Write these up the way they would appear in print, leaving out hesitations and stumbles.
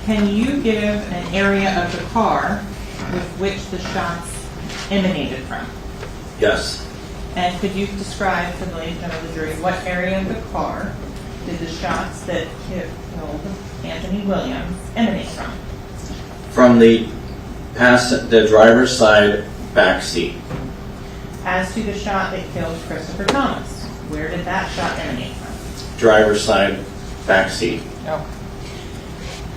Can you give an area of the car with which the shots emanated from? Yes. And could you describe to the ladies and gentlemen of the jury what area of the car did the shots that killed Anthony Williams emanate from? From the driver's side back seat. As to the shot that killed Christopher Thomas, where did that shot emanate from? Driver's side back seat. Okay.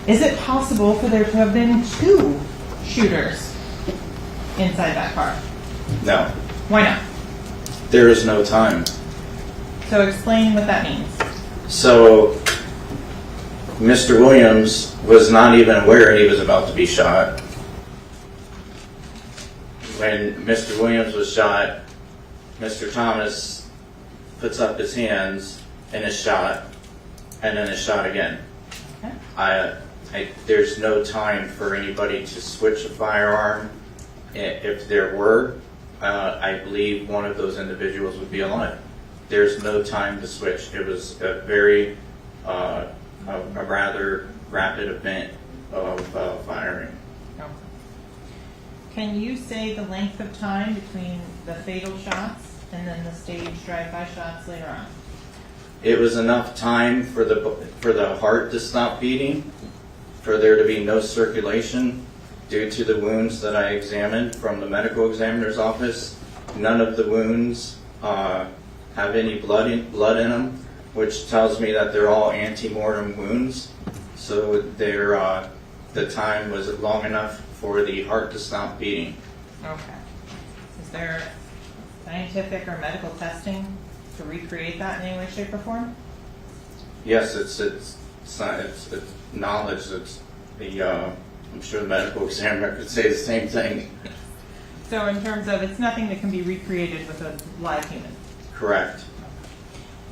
Is it possible for there to have been two shooters inside that car? No. Why not? There is no time. So explain what that means. So, Mr. Williams was not even aware he was about to be shot. When Mr. Williams was shot, Mr. Thomas puts up his hands and is shot, and then is shot again. Okay. There's no time for anybody to switch a firearm. If there were, I believe one of those individuals would be alive. There's no time to switch. It was a very, a rather rapid event of firing. Okay. Can you say the length of time between the fatal shots and then the staged drive-by shots later on? It was enough time for the heart to stop beating, for there to be no circulation due to the wounds that I examined from the medical examiner's office. None of the wounds have any blood in them, which tells me that they're all ante-mortem wounds. So the time was long enough for the heart to stop beating. Okay. Is there scientific or medical testing to recreate that in any way, shape, or form? Yes, it's knowledge. It's I'm sure the medical examiner could say the same thing. So in terms of, it's nothing that can be recreated with a live human? Correct.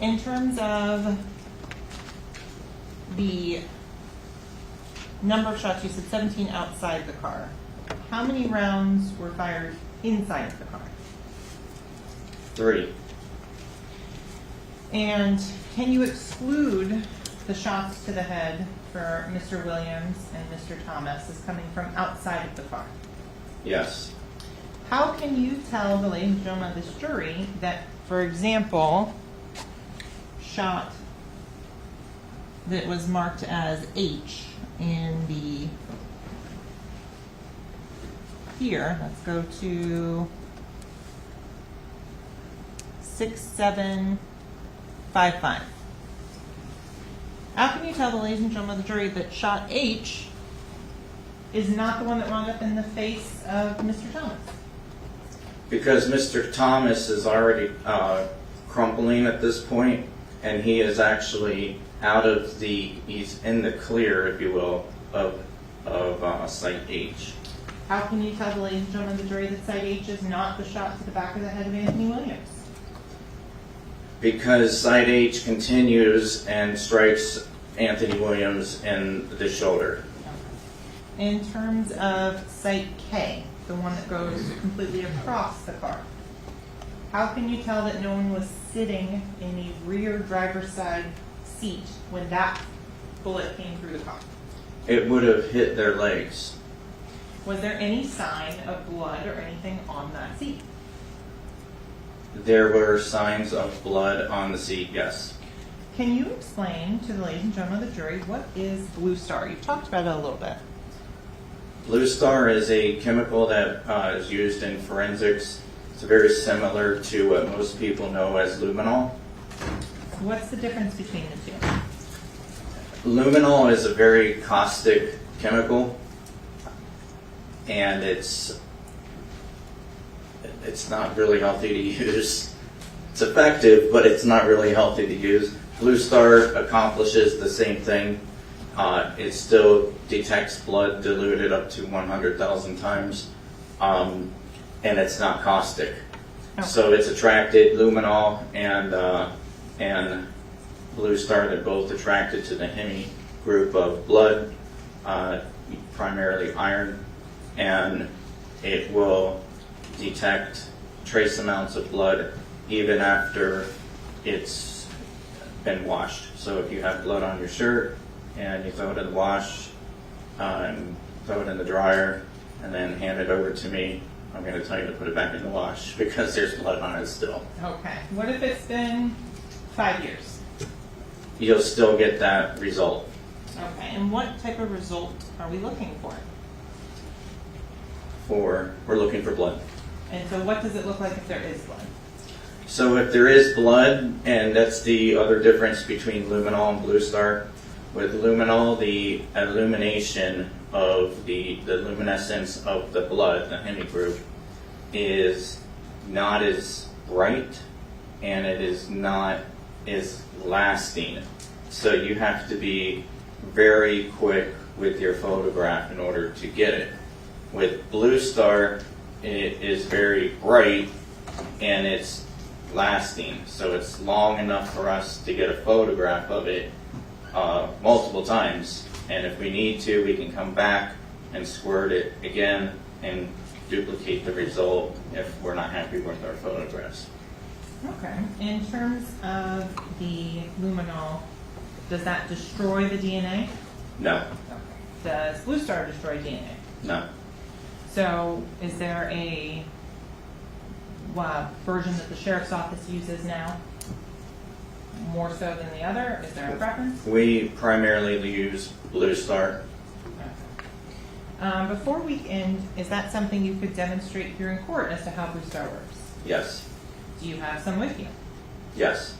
In terms of the number of shots, you said 17 outside the car. How many rounds were fired inside of the car? 3. And can you exclude the shots to the head for Mr. Williams and Mr. Thomas as coming from outside of the car? Yes. How can you tell the ladies and gentlemen of this jury that, for example, shot that was marked as H in the, here, let's go to 6755. How can you tell the ladies and gentlemen of the jury that shot H is not the one that wound up in the face of Mr. Thomas? Because Mr. Thomas is already crumpling at this point, and he is actually he's in the clear, if you will, of site H. How can you tell the ladies and gentlemen of the jury that site H is not the shot to the back of the head of Anthony Williams? Because site H continues and strikes Anthony Williams in the shoulder. In terms of site K, the one that goes completely across the car, how can you tell that no one was sitting in the rear driver's side seat when that bullet came through the car? It would have hit their legs. Was there any sign of blood or anything on that seat? There were signs of blood on the seat, yes. Can you explain to the ladies and gentlemen of the jury what is Blue Star? You've talked about it a little bit. Blue Star is a chemical that is used in forensics. It's very similar to what most people know as luminol. What's the difference between the two? Luminol is a very caustic chemical, and it's not really healthy to use. It's effective, but it's not really healthy to use. Blue Star accomplishes the same thing. It still detects blood diluted up to 100,000 times, and it's not caustic. Oh. So it's attracted, luminol and Blue Star, they're both attracted to the heme group of blood, primarily iron, and it will detect trace amounts of blood even after it's been washed. So if you have blood on your shirt and you throw it in the wash, throw it in the dryer, and then hand it over to me. I'm going to tell you to put it back in the wash because there's blood on it still. Okay. What if it's been 5 years? You'll still get that result. Okay. And what type of result are we looking for? We're looking for blood. And so what does it look like if there is blood? So if there is blood, and that's the other difference between luminol and blue star. With luminol, the illumination of the luminescence of the blood, the hemi group, is not as bright, and it is not as lasting. So you have to be very quick with your photograph in order to get it. With blue star, it is very bright and it's lasting, so it's long enough for us to get a photograph of it multiple times, and if we need to, we can come back and squirt it again and duplicate the result if we're not happy with our photographs. Okay. In terms of the luminol, does that destroy the DNA? No. Okay. Does blue star destroy DNA? No. So is there a version that the sheriff's office uses now? More so than the other? Is there a preference? We primarily use blue star. Okay. Before we end, is that something you could demonstrate here in court as to how blue star works? Yes. Do you have some with you? Yes.